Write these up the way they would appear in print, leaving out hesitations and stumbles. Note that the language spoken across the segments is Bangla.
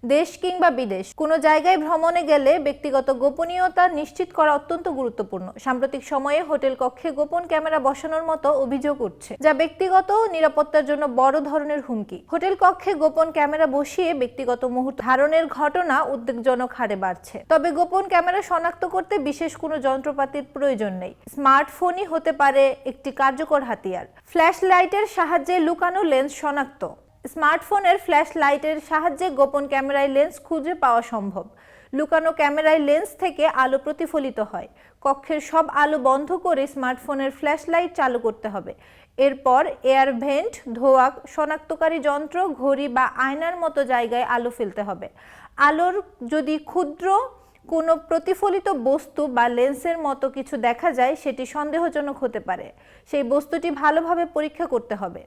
দেশ কিংবা বিদেশ কোনো জায়গায় ভ্রমণে গেলে ব্যক্তিগত গোপনীয়তা নিশ্চিত করা অত্যন্ত গুরুত্বপূর্ণ। সাম্প্রতিক সময়ে হোটেল কক্ষে গোপন ক্যামেরা বসানোর মতো অভিযোগ উঠছে, যা ব্যক্তিগত নিরাপত্তার জন্য বড় ধরনের হুমকি। হোটেল কক্ষে গোপন ক্যামেরা বসিয়ে ব্যক্তিগত মুহূর্ত ধারণের ঘটনা উদ্বেগজনক হারে বাড়ছে। তবে গোপন ক্যামেরা শনাক্ত করতে বিশেষ কোনো যন্ত্রপাতির প্রয়োজন নেই। স্মার্টফোনই হতে পারে একটি কার্যকর হাতিয়ার। ফ্ল্যাশ লাইটের সাহায্যে লুকানো লেন্স শনাক্ত। স্মার্টফোনের ফ্ল্যাশ লাইটের সাহায্যে গোপন ক্যামেরায় লেন্স খুঁজে পাওয়া সম্ভব। লুকানো ক্যামেরায় লেন্স থেকে আলো প্রতিফলিত হয়। কক্ষের সব আলো বন্ধ করে স্মার্টফোনের ফ্ল্যাশ লাইট চালু করতে হবে। এরপর এয়ার ভেন্ট, ধোঁয়া শনাক্তকারী যন্ত্র, ঘড়ি বা আয়নার মতো জায়গায় আলো ফেলতে হবে। আলোর যদি ক্ষুদ্র কোনো প্রতিফলিত বস্তু বা লেন্সের মতো কিছু দেখা যায়, সেটি সন্দেহজনক হতে পারে। সেই বস্তুটি ভালোভাবে পরীক্ষা করতে হবে।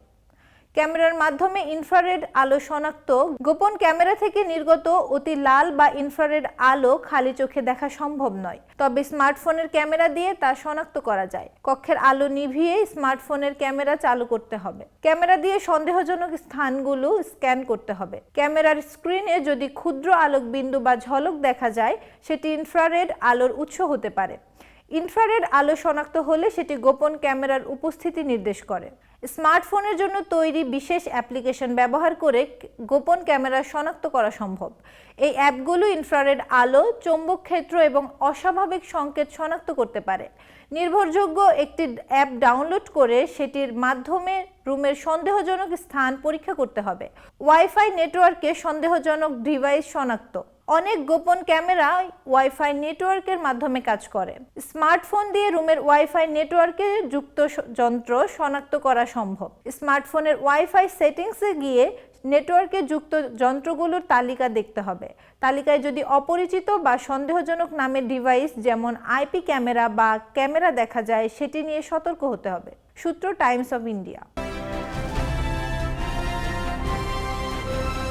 ক্যামেরার মাধ্যমে ইনফ্রারেড আলো শনাক্ত। গোপন ক্যামেরা থেকে নির্গত অতি লাল বা ইনফ্রারেড আলো খালি চোখে দেখা সম্ভব নয়, তবে স্মার্টফোনের ক্যামেরা দিয়ে তা শনাক্ত করা যায়। কক্ষের আলো নিভিয়ে স্মার্টফোনের ক্যামেরা চালু করতে হবে। ক্যামেরা দিয়ে সন্দেহজনক স্থানগুলো স্ক্যান করতে হবে। ক্যামেরার স্ক্রিনে যদি ক্ষুদ্র আলোক বিন্দু বা ঝলক দেখা যায়, সেটি ইনফ্রারেড আলোর উৎস হতে পারে। ইনফ্রারেড আলো শনাক্ত হলে সেটি গোপন ক্যামেরার উপস্থিতি নির্দেশ করে। স্মার্টফোনের জন্য তৈরি বিশেষ অ্যাপ্লিকেশন ব্যবহার করে গোপন ক্যামেরা শনাক্ত করা সম্ভব। এই অ্যাপগুলো ইনফ্রারেড আলো, চৌম্বক ক্ষেত্র এবং অস্বাভাবিক সংকেত শনাক্ত করতে পারে। নির্ভরযোগ্য একটি অ্যাপ ডাউনলোড করে সেটির মাধ্যমে রুমের সন্দেহজনক স্থান পরীক্ষা করতে হবে। ওয়াইফাই নেটওয়ার্কে সন্দেহজনক ডিভাইস শনাক্ত। অনেক গোপন ক্যামেরা ওয়াইফাই নেটওয়ার্কের মাধ্যমে কাজ করে। স্মার্টফোন দিয়ে রুমের ওয়াইফাই নেটওয়ার্কে যুক্ত যন্ত্র শনাক্ত করা সম্ভব। স্মার্টফোনের ওয়াইফাই সেটিংসে গিয়ে নেটওয়ার্কে যুক্ত যন্ত্রগুলোর তালিকা দেখতে হবে। তালিকায় যদি অপরিচিত বা সন্দেহজনক নামের ডিভাইস যেমন আইপি ক্যামেরা বা ক্যামেরা দেখা যায়, সেটি নিয়ে সতর্ক হতে হবে। সূত্র টাইমস অফ ইন্ডিয়া।